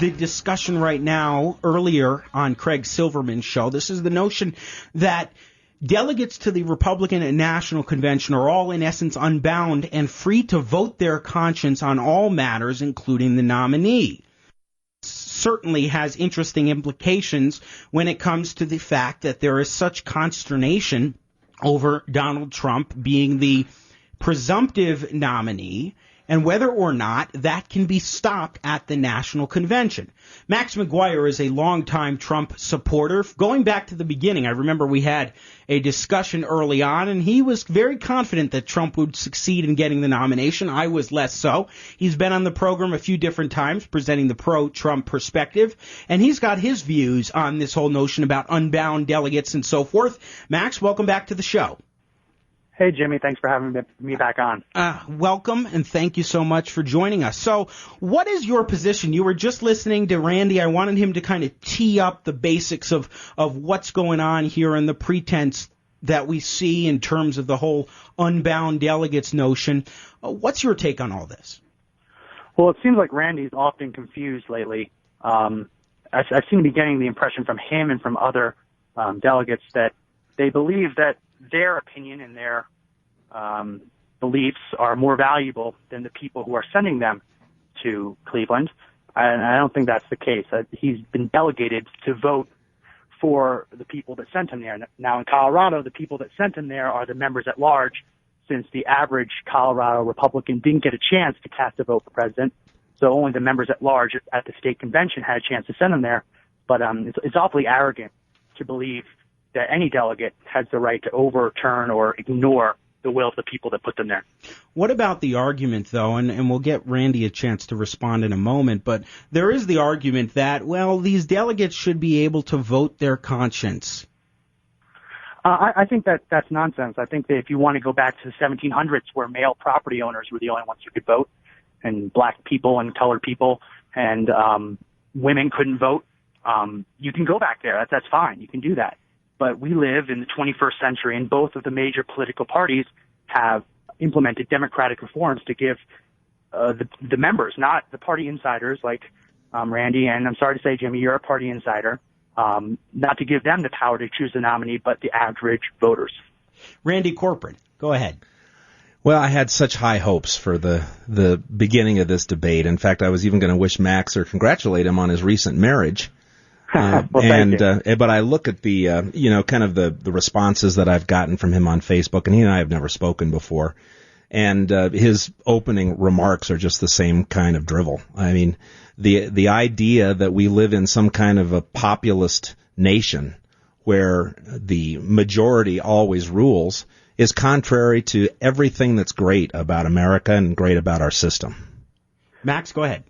the discussion right now earlier on Craig Silverman's show. This is the notion that delegates to the Republican and National Convention are all, in essence, unbound and free to vote their conscience on all matters, including the nominee. Certainly has interesting implications when it comes to the fact that there is such consternation over Donald Trump being the presumptive nominee and whether or not that can be stopped at the National Convention. Max McGuire is a longtime Trump supporter. Going back to the beginning, I remember we had a discussion early on, and he was very confident that Trump would succeed in getting the nomination. I was less so. He's been on the program a few different times presenting the pro-Trump perspective, and he's got his views on this whole notion about unbound delegates and so forth. Max, welcome back to the show. Hey, Jimmy, thanks for having me back on. Welcome, and thank you so much for joining us. So what is your position? You were just listening to Randy. I wanted him to kind of tee up the basics of what's going on here and the pretense that we see in terms of the whole unbound delegates notion. What's your take on all this? Well, it seems like Randy's often confused lately. I seem to be getting the impression from him and from other delegates that they believe that their opinion and their beliefs are more valuable than the people who are sending them to Cleveland. And I don't think that's the case. He's been delegated to vote for the people that sent him there. Now, in Colorado, the people that sent him there are the members at large, since the average Colorado Republican didn't get a chance to cast a vote for president. So only the members at large at the state convention had a chance to send him there. But it's awfully arrogant to believe that any delegate has the right to overturn or ignore the will of the people that put them there. What about the argument, though, and we'll get Randy a chance to respond in a moment, but there is the argument that, well, these delegates should be able to vote their conscience. I think that's nonsense. I think that if you want to go back to the 1700s where male property owners were the only ones who could vote, and black people and colored people and women couldn't vote, you can go back there. That's fine. You can do that. But we live in the 21st century, and both of the major political parties have implemented democratic reforms to give the members, not the party insiders like Randy, and I'm sorry to say, Jimmy, you're a party insider, not to give them the power to choose the nominee, but the average voters. Randy Corcoran, go ahead. Well, I had such high hopes for the beginning of this debate. In fact, I was even going to wish Max or congratulate him on his recent marriage. Well, but I look at the, kind of the responses that I've gotten from him on Facebook, and he and I have never spoken before. And his opening remarks are just the same kind of drivel. I mean, the idea that we live in some kind of a populist nation where the majority always rules is contrary to everything that's great about America and great about our system. Max, go ahead.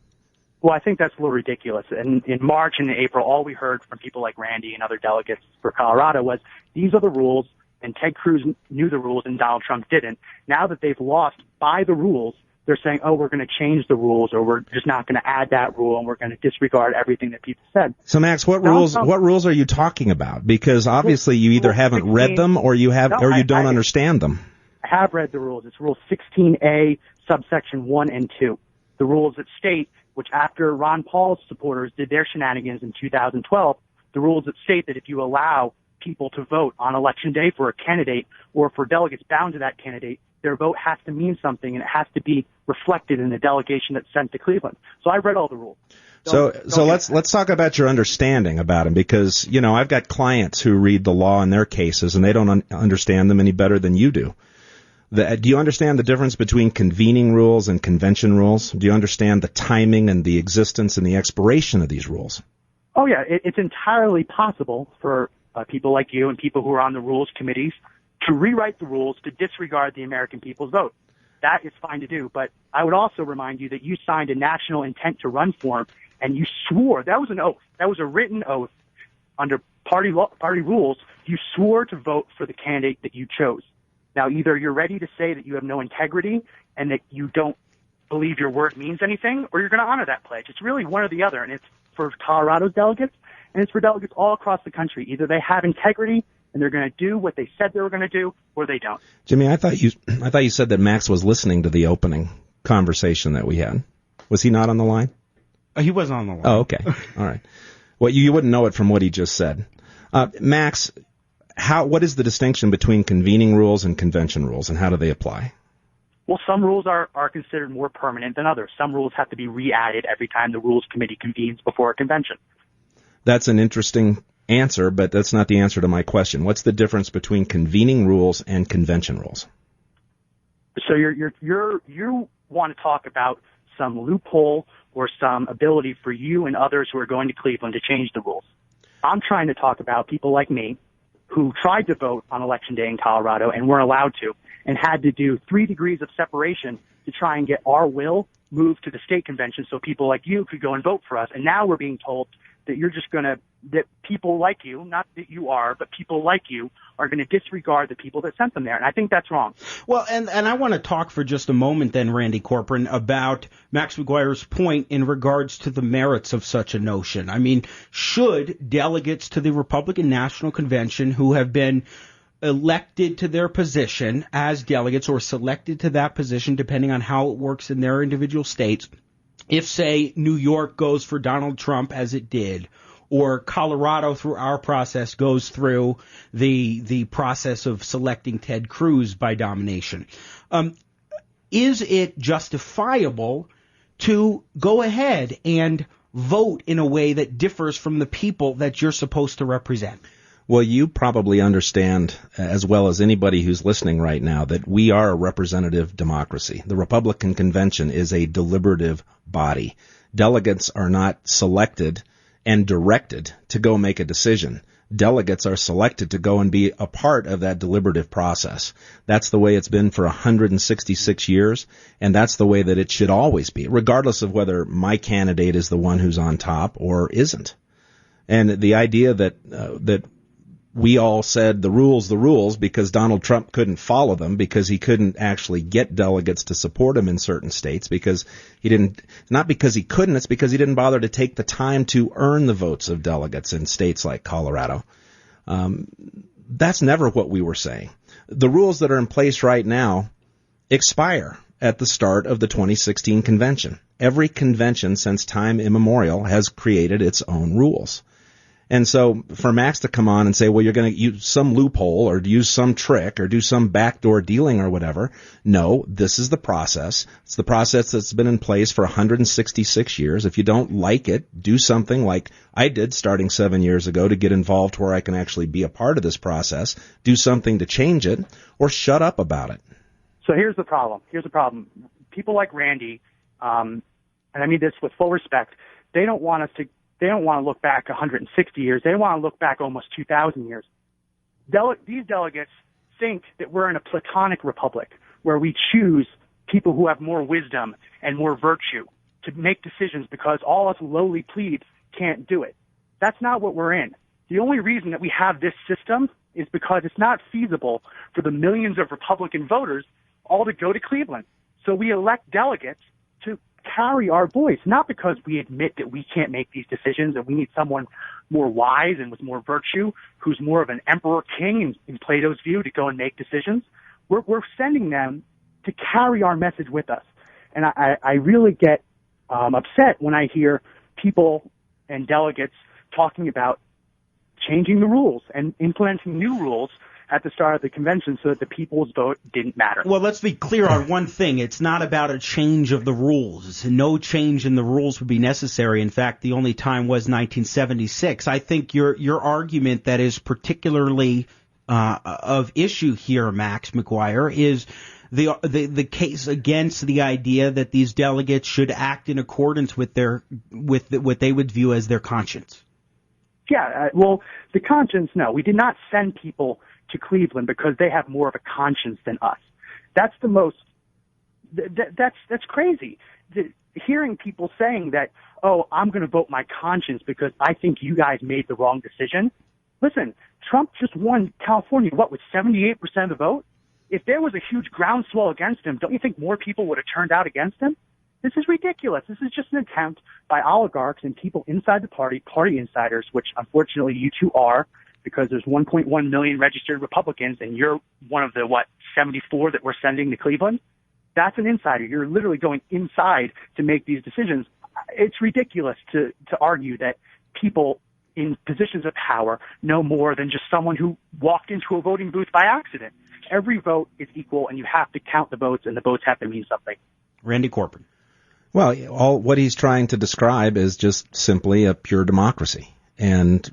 Well, I think that's a little ridiculous. And in March and April, all we heard from people like Randy and other delegates for Colorado was, these are the rules, and Ted Cruz knew the rules and Donald Trump didn't. Now that they've lost by the rules, they're saying, oh, we're going to change the rules, or we're just not going to add that rule, and we're going to disregard everything that people said. So, Max, what rules are you talking about? Because obviously you either haven't read them or you don't understand them. I have read the rules. It's Rule 16A, subsection 1 and 2. The rules that state, which after Ron Paul's supporters did their shenanigans in 2012, the rules that state that if you allow people to vote on Election Day for a candidate or for delegates bound to that candidate, their vote has to mean something, and it has to be reflected in the delegation that's sent to Cleveland. So I've read all the rules. So let's talk about your understanding about them, because, I've got clients who read the law in their cases, and they don't understand them any better than you do. Do you understand the difference between convening rules and convention rules? Do you understand the timing and the existence and the expiration of these rules? Oh, yeah. It's entirely possible for people like you and people who are on the rules committees to rewrite the rules to disregard the American people's vote. That is fine to do. But I would also remind you that you signed a national intent to run form, and you swore, that was an oath, that was a written oath under party rules. You swore to vote for the candidate that you chose. Now, either you're ready to say that you have no integrity and that you don't believe your word means anything, or you're going to honor that pledge. It's really one or the other, and it's for Colorado's delegates, and it's for delegates all across the country. Either they have integrity and they're going to do what they said they were going to do, or they don't. Jimmy, I thought you said that Max was listening to the opening conversation that we had. Was he not on the line? He was on the line. Oh, okay. All right. Well, you wouldn't know it from what he just said. Max, what is the distinction between convening rules and convention rules, and how do they apply? Well, some rules are considered more permanent than others. Some rules have to be re-added every time the Rules Committee convenes before a convention. That's an interesting answer, but that's not the answer to my question. What's the difference between convening rules and convention rules? So you want to talk about some loophole or some ability for you and others who are going to Cleveland to change the rules. I'm trying to talk about people like me who tried to vote on Election Day in Colorado and weren't allowed to, and had to do 3 degrees of separation to try and get our will moved to the state convention so people like you could go and vote for us. And now we're being told that that people like you, not that you are, but people like you are going to disregard the people that sent them there. And I think that's wrong. Well, and I want to talk for just a moment then, Randy Corcoran, about Max McGuire's point in regards to the merits of such a notion. I mean, should delegates to the Republican National Convention who have been elected to their position as delegates or selected to that position, depending on how it works in their individual states, if, say, New York goes for Donald Trump as it did, or Colorado through our process goes through the process of selecting Ted Cruz by domination, is it justifiable to go ahead and vote in a way that differs from the people that you're supposed to represent? Well, you probably understand, as well as anybody who's listening right now, that we are a representative democracy. The Republican Convention is a deliberative body. Delegates are not selected and directed to go make a decision. Delegates are selected to go and be a part of that deliberative process. That's the way it's been for 166 years, and that's the way that it should always be, regardless of whether my candidate is the one who's on top or isn't. And the idea that we all said the rules because Donald Trump couldn't follow them, because he couldn't actually get delegates to support him in certain states, because he didn't, not because he couldn't, it's because he didn't bother to take the time to earn the votes of delegates in states like Colorado. That's never what we were saying. The rules that are in place right now expire at the start of the 2016 convention. Every convention since time immemorial has created its own rules. And so for Max to come on and say, well, you're going to use some loophole or use some trick or do some backdoor dealing or whatever. No, this is the process. It's the process that's been in place for 166 years. If you don't like it, do something like I did starting 7 years ago to get involved where I can actually be a part of this process. Do something to change it, or shut up about it. So here's the problem. People like Randy, and I mean this with full respect, they don't want to look back 160 years. They want to look back almost 2,000 years. These delegates think that we're in a platonic republic where we choose people who have more wisdom and more virtue to make decisions because all us lowly plebes can't do it. That's not what we're in. The only reason that we have this system is because it's not feasible for the millions of Republican voters all to go to Cleveland. So we elect delegates to carry our voice, not because we admit that we can't make these decisions and we need someone more wise and with more virtue, who's more of an emperor king in Plato's view to go and make decisions. We're sending them to carry our message with us. And I really get upset when I hear people and delegates talking about changing the rules and implementing new rules at the start of the convention so that the people's vote didn't matter. Well, let's be clear on one thing. It's not about a change of the rules. No change in the rules would be necessary. In fact, the only time was 1976. I think your argument that is particularly of issue here, Max McGuire, is the case against the idea that these delegates should act in accordance with what they would view as their conscience. Yeah, well, the conscience, no. We did not send people to Cleveland because they have more of a conscience than us. That's that's crazy. Hearing people saying that, oh, I'm going to vote my conscience because I think you guys made the wrong decision. Listen, Trump just won California, with 78% of the vote? If there was a huge groundswell against him, don't you think more people would have turned out against him? This is ridiculous. This is just an attempt by oligarchs and people inside the party insiders, which unfortunately you two are, because there's 1.1 million registered Republicans, and you're one of the, 74 that we're sending to Cleveland? That's an insider. You're literally going inside to make these decisions. it's ridiculous to argue that people in positions of power know more than just someone who walked into a voting booth by accident. Every vote is equal, and you have to count the votes, and the votes have to mean something. Randy Corcoran. Well, what he's trying to describe is just simply a pure democracy. And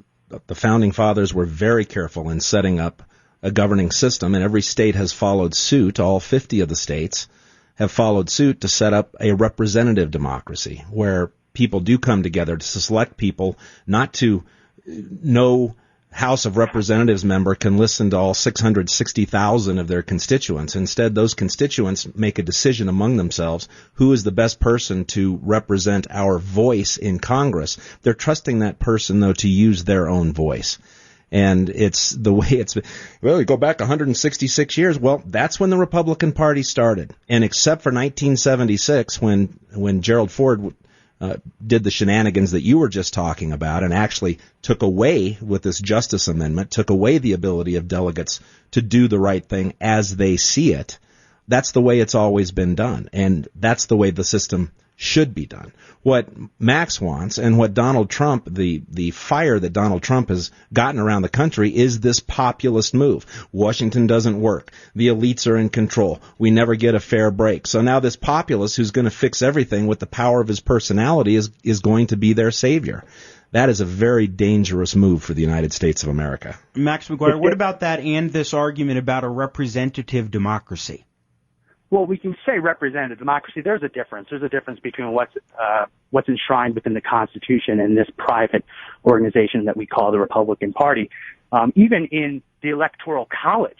the Founding Fathers were very careful in setting up a governing system, and every state has followed suit. All 50 of the states have followed suit to set up a representative democracy where people do come together to select people, not to no House of Representatives member can listen to all 660,000 of their constituents. Instead, those constituents make a decision among themselves who is the best person to represent our voice in Congress. They're trusting that person, though, to use their own voice. And it's the way it's, well, you go back 166 years. Well, that's when the Republican Party started. And except for 1976, when Gerald Ford did the shenanigans that you were just talking about and actually took away, with this Justice Amendment, took away the ability of delegates to do the right thing as they see it, that's the way it's always been done. And that's the way the system should be done. What Max wants and what Donald Trump, the fire that Donald Trump has gotten around the country is this populist move. Washington doesn't work. The elites are in control. We never get a fair break. So now this populist who's going to fix everything with the power of his personality is going to be their savior. That is a very dangerous move for the United States of America. Max McGuire, what about that and this argument about a representative democracy? Well, we can say representative democracy. There's a difference. There's a difference between what's enshrined within the Constitution and this private organization that we call the Republican Party. Even in the Electoral College,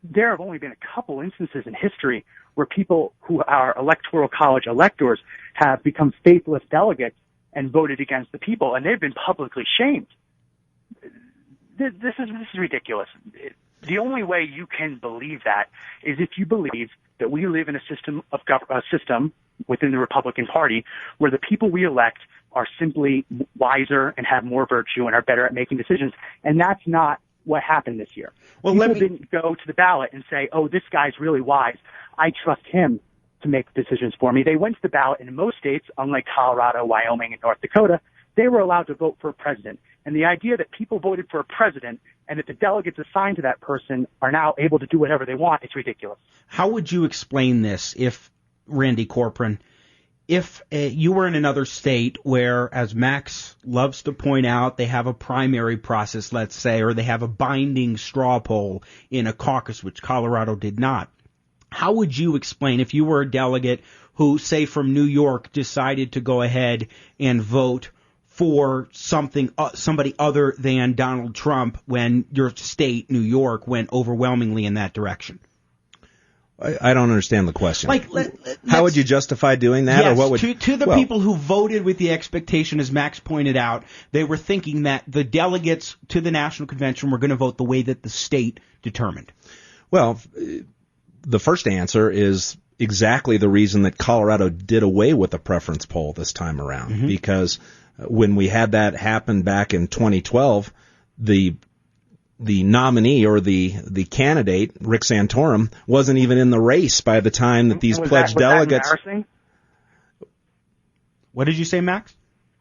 there have only been a couple instances in history where people who are Electoral College electors have become faithless delegates and voted against the people, and they've been publicly shamed. This is ridiculous. The only way you can believe that is if you believe that we live in a system within the Republican Party where the people we elect are simply wiser and have more virtue and are better at making decisions. And that's not what happened this year. Well, people didn't go to the ballot and say, oh, this guy's really wise. I trust him to make decisions for me. They went to the ballot, and in most states, unlike Colorado, Wyoming, and North Dakota, they were allowed to vote for a president. And the idea that people voted for a president and that the delegates assigned to that person are now able to do whatever they want, it's ridiculous. How would you explain this if, Randy Corcoran, if you were in another state where, as Max loves to point out, they have a primary process, let's say, or they have a binding straw poll in a caucus, which Colorado did not? How would you explain if you were a delegate who, say, from New York, decided to go ahead and vote for somebody other than Donald Trump when your state, New York, went overwhelmingly in that direction? I don't understand the question. How would you justify doing that? Yes, or what would, to the people who voted with the expectation, as Max pointed out, they were thinking that the delegates to the National Convention were going to vote the way that the state determined. Well, the first answer is exactly the reason that Colorado did away with the preference poll this time around, because when we had that happen back in 2012, the nominee or the candidate, Rick Santorum, wasn't even in the race by the time that these pledged delegates. Was that embarrassing? What did you say, Max?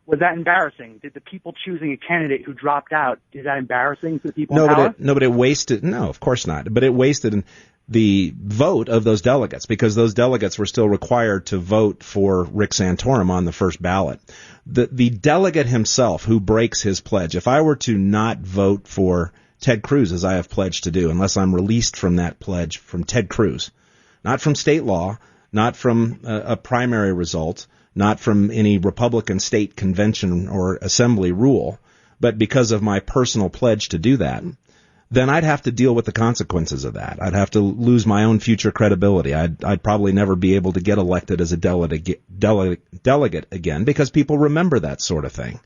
Was that embarrassing? Did the people choosing a candidate who dropped out, is that embarrassing to the people in power? But it wasted. No, of course not. But it wasted the vote of those delegates, because those delegates were still required to vote for Rick Santorum on the first ballot. The delegate himself who breaks his pledge, if I were to not vote for Ted Cruz, as I have pledged to do, unless I'm released from that pledge from Ted Cruz, not from state law, not from a primary result, not from any Republican state convention or assembly rule, but because of my personal pledge to do that, then I'd have to deal with the consequences of that. I'd have to lose my own future credibility. I'd probably never be able to get elected as a delegate again, because people remember that sort of thing.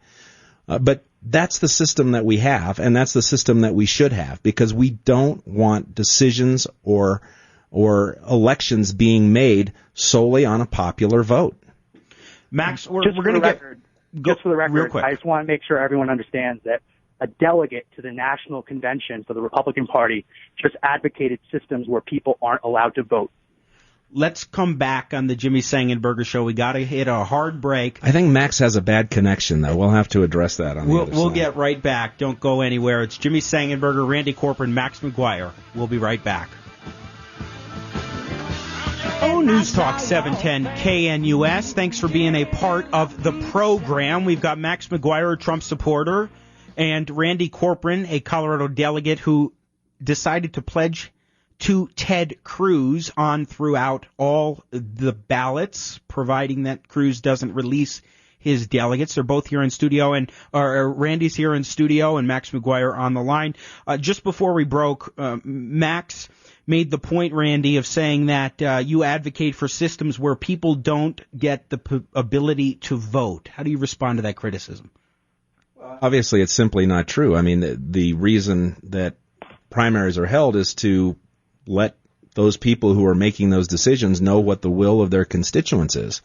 But that's the system that we have, and that's the system that we should have, because we don't want decisions or elections being made solely on a popular vote. Max, we're going to get... Just for the record, real quick. I just want to make sure everyone understands that a delegate to the National Convention for the Republican Party just advocated systems where people aren't allowed to vote. Let's come back on the Jimmy Sangenberger Show. We got to hit a hard break. I think Max has a bad connection, though. We'll have to address that on the other side. We'll get right back. Don't go anywhere. It's Jimmy Sangenberger, Randy Corcoran, Max McGuire. We'll be right back. Oh, News Talk 710 KNUS. Thanks for being a part of the program. We've got Max McGuire, a Trump supporter, and Randy Corcoran, a Colorado delegate who decided to pledge to Ted Cruz on throughout all the ballots, providing that Cruz doesn't release his delegates. They're both here in studio, and Randy's here in studio, and Max McGuire on the line. Just before we broke, Max made the point, Randy, of saying that you advocate for systems where people don't get the ability to vote. How do you respond to that criticism? Obviously, it's simply not true. I mean, the reason that primaries are held is to let those people who are making those decisions know what the will of their constituents is.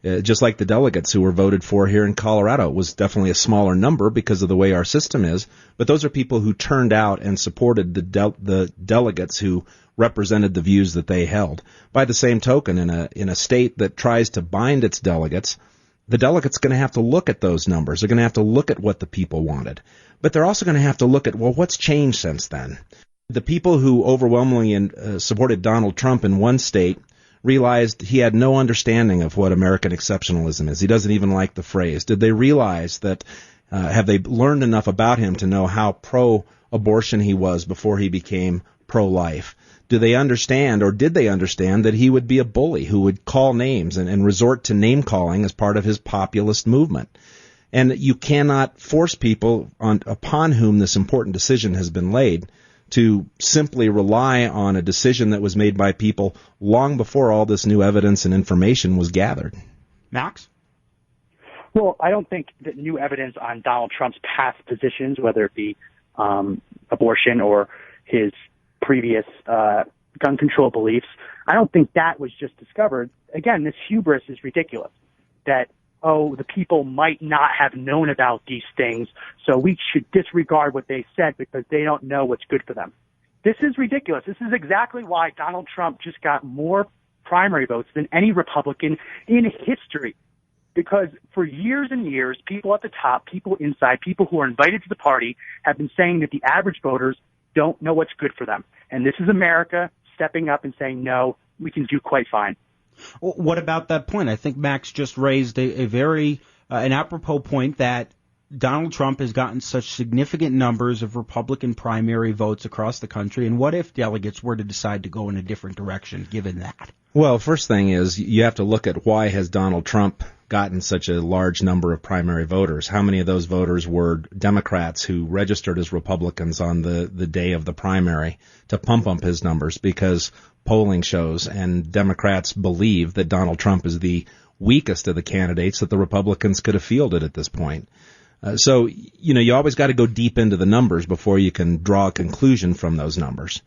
Just like the delegates who were voted for here in Colorado. It was definitely a smaller number because of the way our system is, but those are people who turned out and supported the delegates who represented the views that they held. By the same token, in a state that tries to bind its delegates, the delegate's going to have to look at those numbers. They're going to have to look at what the people wanted. But they're also going to have to look at, well, what's changed since then? The people who overwhelmingly supported Donald Trump in one state realized he had no understanding of what American exceptionalism is. He doesn't even like the phrase. Did they realize that, have they learned enough about him to know how pro-abortion he was before he became pro-life? Do they understand, or did they understand, that he would be a bully who would call names and resort to name-calling as part of his populist movement? And you cannot force people upon whom this important decision has been laid to simply rely on a decision that was made by people long before all this new evidence and information was gathered. Max? Well, I don't think that new evidence on Donald Trump's past positions, whether it be abortion or his previous gun control beliefs, I don't think that was just discovered. Again, this hubris is ridiculous. That, the people might not have known about these things, so we should disregard what they said because they don't know what's good for them. This is ridiculous. This is exactly why Donald Trump just got more primary votes than any Republican in history. Because for years and years, people at the top, people inside, people who are invited to the party have been saying that the average voters don't know what's good for them. And this is America stepping up and saying, no, we can do quite fine. Well, what about that point? I think Max just raised a very an apropos point that Donald Trump has gotten such significant numbers of Republican primary votes across the country, and what if delegates were to decide to go in a different direction given that? Well, first thing is you have to look at why has Donald Trump gotten such a large number of primary voters. How many of those voters were Democrats who registered as Republicans on the day of the primary to pump up his numbers? Because polling shows and Democrats believe that Donald Trump is the weakest of the candidates that the Republicans could have fielded at this point. So, you always got to go deep into the numbers before you can draw a conclusion from those numbers.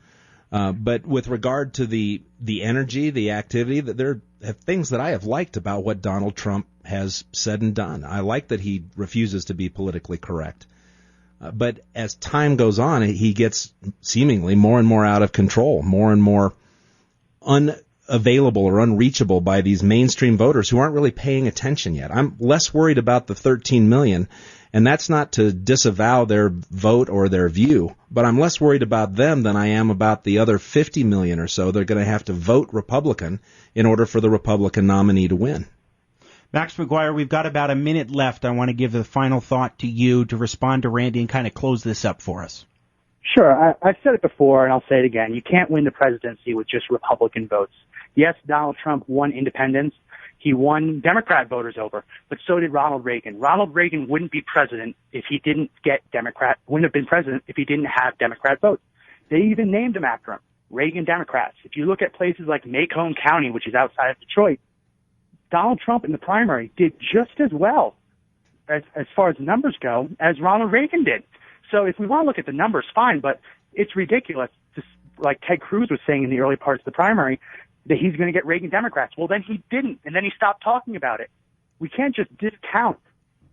But with regard to the energy, the activity, there are things that I have liked about what Donald Trump has said and done. I like that he refuses to be politically correct. But as time goes on, he gets seemingly more and more out of control, more and more unavailable or unreachable by these mainstream voters who aren't really paying attention yet. I'm less worried about the 13 million, and that's not to disavow their vote or their view, but I'm less worried about them than I am about the other 50 million or so. They're going to have to vote Republican in order for the Republican nominee to win. Max McGuire, we've got about a minute left. I want to give the final thought to you to respond to Randy and kind of close this up for us. Sure. I've said it before, and I'll say it again. You can't win the presidency with just Republican votes. Yes, Donald Trump won independents. He won Democrat voters over, but so did Ronald Reagan. Ronald Reagan wouldn't be president if he didn't wouldn't have been president if he didn't have Democrat votes. They even named him after him, Reagan Democrats. If you look at places like Macomb County, which is outside of Detroit, Donald Trump in the primary did just as well as far as the numbers go as Ronald Reagan did. So if we want to look at the numbers, fine, but it's ridiculous, just like Ted Cruz was saying in the early parts of the primary, that he's going to get Reagan Democrats. Well, then he didn't, and then he stopped talking about it. We can't just discount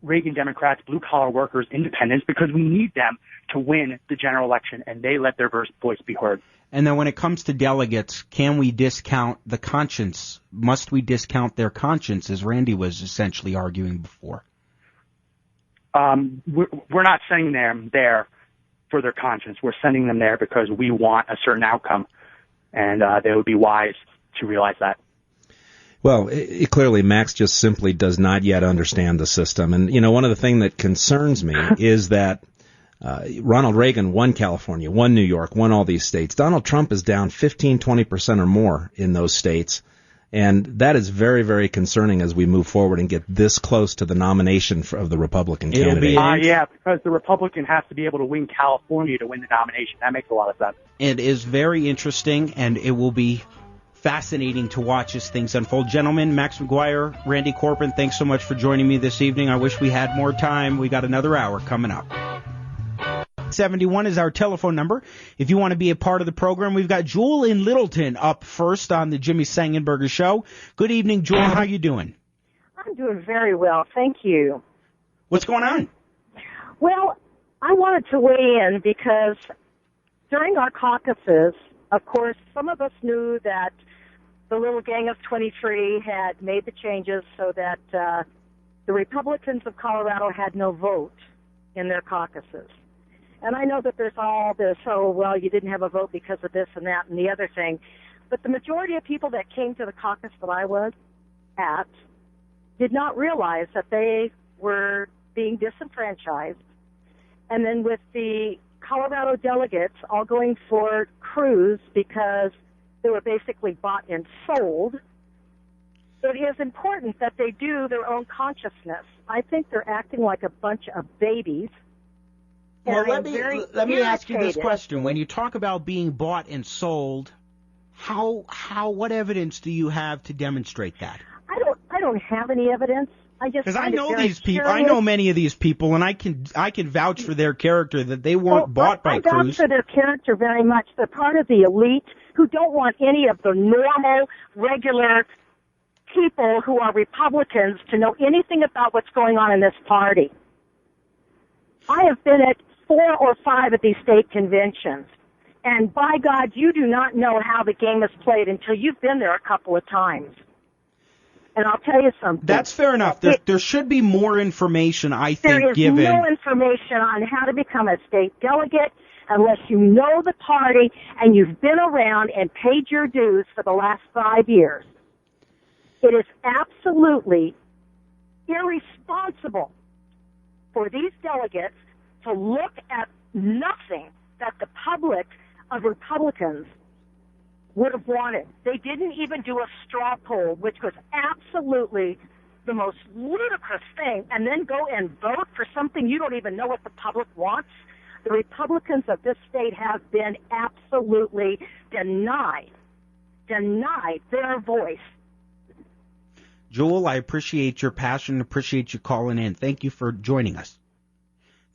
Reagan Democrats, blue-collar workers, independents, because we need them to win the general election, and they let their voice be heard. And then when it comes to delegates, can we discount the conscience? Must we discount their conscience, as Randy was essentially arguing before? We're not sending them there for their conscience. We're sending them there because we want a certain outcome, and they would be wise to realize that. Well, clearly Max just simply does not yet understand the system. And, you know, one of the things that concerns me is that Ronald Reagan won California, won New York, won all these states. Donald Trump is down 15, 20% or more in those states. And that is very, very concerning as we move forward and get this close to the nomination of the Republican candidate. Yeah, because the Republican has to be able to win California to win the nomination. That makes a lot of sense. It is very interesting, and it will be fascinating to watch as things unfold. Gentlemen, Max McGuire, Randy Corbin, thanks so much for joining me this evening. I wish we had more time. We got another hour coming up. 71 is our telephone number. If you want to be a part of the program, we've got Jewel in Littleton up first on the Jimmy Sangenberger Show. Good evening, Jewel. How you doing? I'm doing very well, thank you. What's going on? Well, I wanted to weigh in because during our caucuses, of course, some of us knew that the little gang of 23 had made the changes so that the Republicans of Colorado had no vote in their caucuses. And I know that there's all this, oh, well, you didn't have a vote because of this and that and the other thing. But the majority of people that came to the caucus that I was at did not realize that they were being disenfranchised. And then with the Colorado delegates all going for Cruz because they were basically bought and sold, it is important that they do their own consciousness. I think they're acting like a bunch of babies. Well, let me ask you this question. When you talk about being bought and sold, what evidence do you have to demonstrate that? I don't have any evidence. Because I know these people. I know many of these people, and I can vouch for their character that they weren't bought by Cruz. I vouch for their character very much. They're part of the elite who don't want any of the normal, regular people who are Republicans to know anything about what's going on in this party. I have been at 4 or 5 of these state conventions, and by God, you do not know how the game is played until you've been there a couple of times. And I'll tell you something. That's fair enough. There should be more information, I think, given. There is no information on how to become a state delegate unless you know the party and you've been around and paid your dues for the last 5 years. It is absolutely irresponsible for these delegates to look at nothing that the public of Republicans would have wanted. They didn't even do a straw poll, which was absolutely the most ludicrous thing, and then go and vote for something you don't even know what the public wants. The Republicans of this state have been absolutely denied their voice. Joel, I appreciate your passion, appreciate you calling in. Thank you for joining us.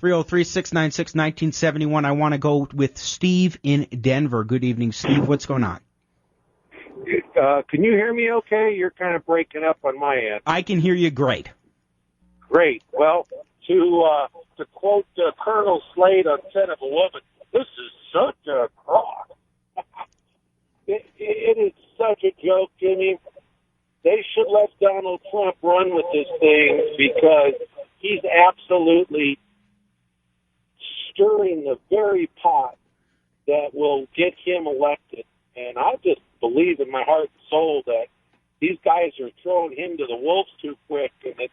303-696-1971. I want to go with Steve in Denver. Good evening, Steve. What's going on? Can you hear me okay? You're kind of breaking up on my end. I can hear you great. Great. Well, to quote Colonel Slade on Son of a Woman, this is such a crock. It is such a joke, Jimmy. They should let Donald Trump run with this thing because he's absolutely stirring the very pot that will get him elected. And I just believe in my heart and soul that these guys are throwing him to the wolves too quick, and that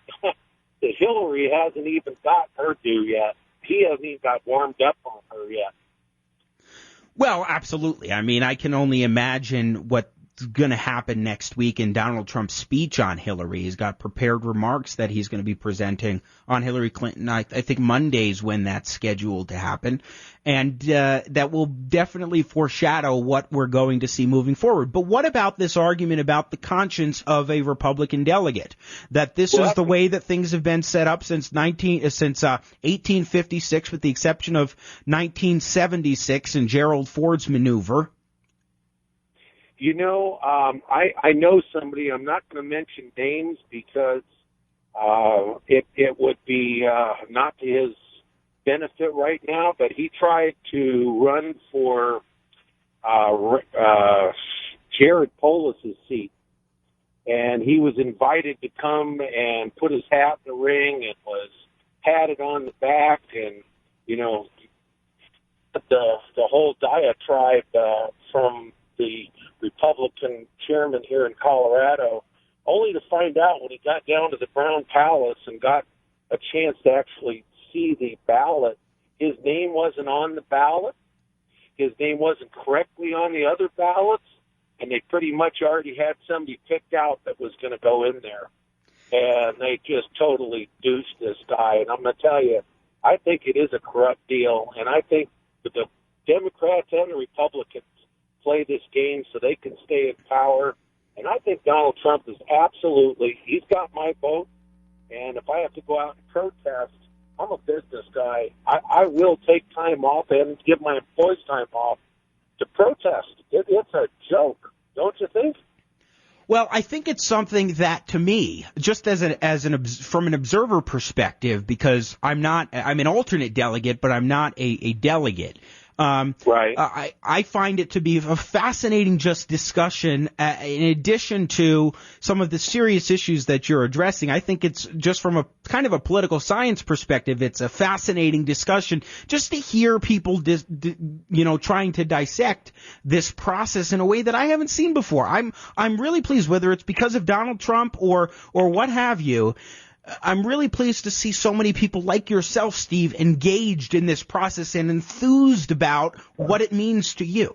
Hillary hasn't even got her due yet. He hasn't even got warmed up on her yet. Well, absolutely. I mean, I can only imagine what's going to happen next week in Donald Trump's speech on Hillary. He's got prepared remarks that he's going to be presenting on Hillary Clinton. I think Monday's when that's scheduled to happen. And that will definitely foreshadow what we're going to see moving forward. But what about this argument about the conscience of a Republican delegate? That this is the way that things have been set up since 1856, with the exception of 1976 and Gerald Ford's maneuver. You know, I know somebody, I'm not going to mention names because It would be not to his benefit right now, but he tried to run for Jared Polis's seat, and he was invited to come and put his hat in the ring and was patted on the back, and the whole diatribe from the Republican chairman here in Colorado, only to find out when he got down to the Brown Palace and got a chance to actually see the ballot, his name wasn't on the ballot. His name wasn't correctly on the other ballots, and they pretty much already had somebody picked out that was going to go in there. And they just totally deuced this guy. And I'm going to tell you, I think it is a corrupt deal, and I think that the Democrats and the Republicans play this game so they can stay in power. And I think Donald Trump is he's got my vote. And if I have to go out and protest, I'm a business guy. I will take time off and give my employees time off to protest. It's a joke, don't you think? Well, I think it's something that, to me, just from an observer perspective, because I'm an alternate delegate, but I'm not a delegate. Right. I find it to be a fascinating discussion. In addition to some of the serious issues that you're addressing, I think it's just from a kind of a political science perspective, it's a fascinating discussion just to hear people, trying to dissect this process in a way that I haven't seen before. I'm really pleased, whether it's because of Donald Trump or what have you. I'm really pleased to see so many people like yourself, Steve, engaged in this process and enthused about what it means to you.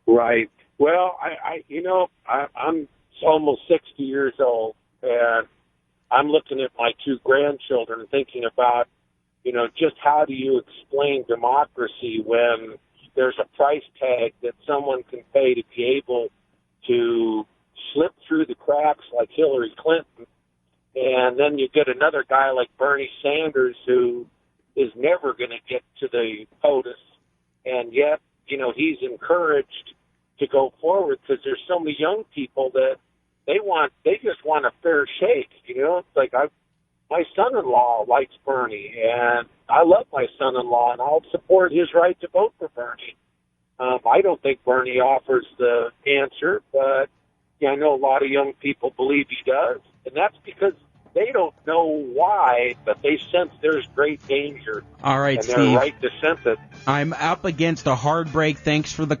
Right. Well, I'm almost 60 years old, and I'm looking at my two grandchildren and thinking about, just how do you explain democracy when there's a price tag that someone can pay to be able to slip through the cracks like Hillary Clinton. And then you get another guy like Bernie Sanders who is never going to get to the POTUS. And yet, he's encouraged to go forward because there's so many young people that they just want a fair shake. It's like my son-in-law likes Bernie, and I love my son-in-law, and I'll support his right to vote for Bernie. I don't think Bernie offers the answer, but I know a lot of young people believe he does. And that's because they don't know why, but they sense there's great danger. All right, and Steve. And they're right to sense it. I'm up against a hard break. Thanks for the